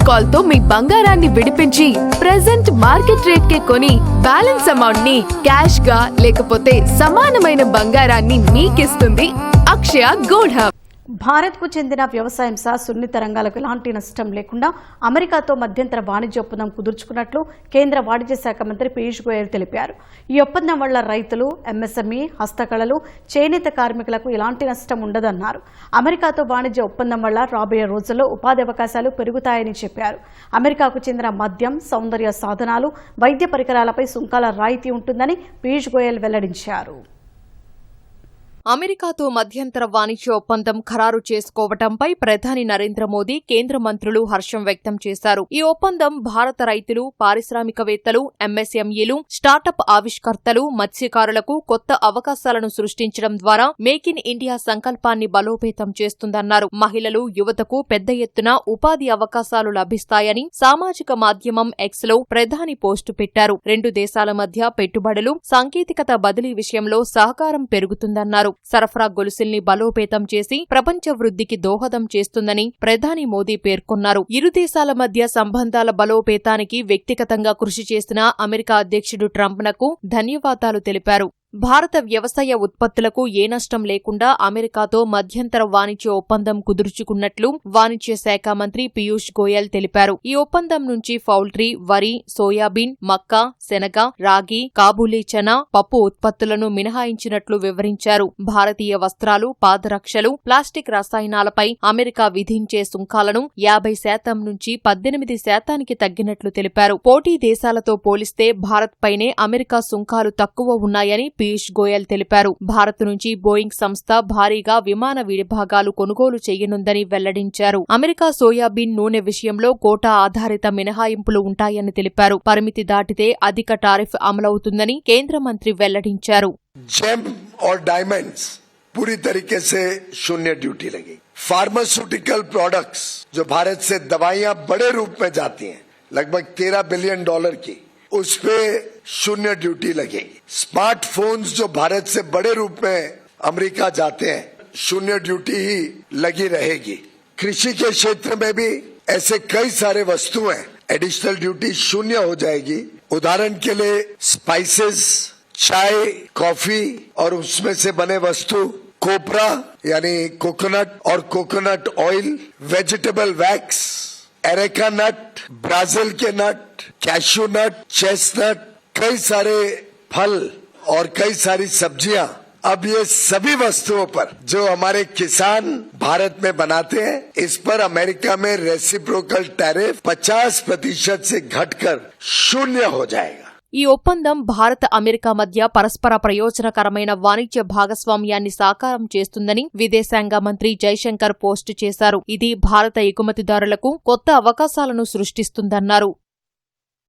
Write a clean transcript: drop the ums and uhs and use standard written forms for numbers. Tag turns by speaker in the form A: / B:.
A: Call తో మీ బంగారాన్ని విడిపించి ప్రెజెంట్ మార్కెట్ రేట్ కే కొని బ్యాలెన్స్ అమౌంట్ ని క్యాష్ గా లేకపోతే సమానమైన బంగారాన్ని మీకిస్తుంది అక్షయ గోల్డ్ హబ్.
B: భారత్కు చెందిన వ్యవసాయం సహా సున్నిత రంగాలకు ఎలాంటి నష్టం లేకుండా అమెరికాతో మధ్యంతర వాణిజ్య ఒప్పందం కుదుర్చుకున్నట్లు కేంద్ర వాణిజ్య శాఖ మంత్రి పీయూష్ గోయల్ తెలిపారు. ఈ ఒప్పందం వల్ల రైతులు, ఎంఎస్ఎంఈ, హస్తకళలు, చేనేత కార్మికులకు ఎలాంటి నష్టం ఉండదన్నారు. అమెరికాతో వాణిజ్య ఒప్పందం వల్ల రాబోయే రోజుల్లో ఉపాధి అవకాశాలు పెరుగుతాయని చెప్పారు. అమెరికాకు చెందిన మద్యం, సౌందర్య సాధనాలు, వైద్య పరికరాలపై సుంకాల రాయితీ ఉంటుందని పీయూష్ గోయల్ వెల్లడించారు.
C: అమెరికాతో మధ్యంతర వాణిజ్య ఒప్పందం ఖరారు చేసుకోవటంపై ప్రధాని నరేంద్ర మోదీ, కేంద్ర మంత్రులు హర్షం వ్యక్తం చేశారు. ఈ ఒప్పందం భారత రైతులు, పారిశ్రామికవేత్తలు, ఎంఎస్ఎంఈలు, స్టార్టప్ ఆవిష్కర్తలు, మత్స్యకారులకు కొత్త అవకాశాలను సృష్టించడం ద్వారా మేక్ ఇన్ ఇండియా సంకల్పాన్ని బలోపేతం చేస్తుందన్నారు. మహిళలు, యువతకు పెద్ద ఎత్తున ఉపాధి అవకాశాలు లభిస్తాయని సామాజిక మాధ్యమం ఎక్స్ లో ప్రధాని పోస్టు పెట్టారు. రెండు దేశాల మధ్య పెట్టుబడులు, సాంకేతికత బదిలీ విషయంలో సహకారం పెరుగుతుందన్నారు. సరఫరా గొలుసుల్ని బలోపేతం చేసి ప్రపంచ వృద్ధికి దోహదం చేస్తుందని ప్రధాని మోదీ పేర్కొన్నారు. ఇరు దేశాల మధ్య సంబంధాల బలోపేతానికి వ్యక్తిగతంగా కృషి చేసిన అమెరికా అధ్యక్షుడు ట్రంప్నకు ధన్యవాదాలు తెలిపారు. భారత వ్యవసాయ ఉత్పత్తులకు ఏ నష్టం లేకుండా అమెరికాతో మధ్యంతర వాణిజ్య ఒప్పందం కుదుర్చుకున్నట్లు వాణిజ్య శాఖ మంత్రి పీయూష్ గోయల్ తెలిపారు. ఈ ఒప్పందం నుంచి పౌల్ట్రీ, వరి, సోయాబీన్, మక్క, శనగ, రాగి, కాబూలీ చనా, పప్పు ఉత్పత్తులను మినహాయించినట్లు వివరించారు. భారతీయ వస్త్రాలు, పాదరక్షలు, ప్లాస్టిక్ రసాయనాలపై అమెరికా విధించే సుంకాలను 50% నుంచి 18% తగ్గినట్లు తెలిపారు. పోటీ దేశాలతో పోలిస్తే భారత్ పైనే అమెరికా సుంకాలు తక్కువ ఉన్నాయని పీయూష్ గోయల్ తెలిపారు. భారత్ నుంచి బోయింగ్ సంస్థ భారీగా విమాన విడిభాగాలు కొనుగోలు చేయనుందని వెల్లడించారు. అమెరికా సోయాబీన్ నూనె విషయంలో కోటా ఆధారిత మినహాయింపులు ఉంటాయని తెలిపారు. పరిమితి దాటితే అధిక టారిఫ్ అమలవుతుందని కేంద్ర మంత్రి వెల్లడించారు.
D: जेम और डायमंड्स पूरी तरीके से शून्य ड्यूटी लगी. फार्मास्यूटिकल प्रोडक्ट्स जो भारत से दवाइयां बड़े रूप में जाती हैं, लगभग $13 बिलियन की, उस पे शून्य ड्यूटी लगेगी. स्मार्टफोन्स जो भारत से बड़े रूप में अमेरिका जाते हैं, शून्य ड्यूटी ही लगी रहेगी. कृषि के क्षेत्र में भी ऐसे कई सारे वस्तुएं एडिशनल ड्यूटी शून्य हो जाएगी. उदाहरण के लिए स्पाइसेस, चाय, कॉफी और उसमें से बने वस्तु, कोपरा यानी कोकोनट और coconut oil, vegetable wax, areca nut, Brazil के नट, कैशू नट, चेस्टनट, कई सारे फल और कई सारी सब्जियां, अब ये सभी वस्तुओं पर जो हमारे किसान भारत में बनाते हैं, इस पर अमेरिका में रेसिप्रोकल टैरिफ 50% से घटकर शून्य हो जाएगा.
C: ఈ ఒప్పందం భారత్, అమెరికా మధ్య పరస్పర ప్రయోజనకరమైన వాణిజ్య భాగస్వామ్యాన్ని సాకారం చేస్తుందని విదేశాంగ మంత్రి జైశంకర్ పోస్టు చేశారు. ఇది భారత ఎగుమతిదారులకు కొత్త అవకాశాలను సృష్టిస్తుందన్నారు.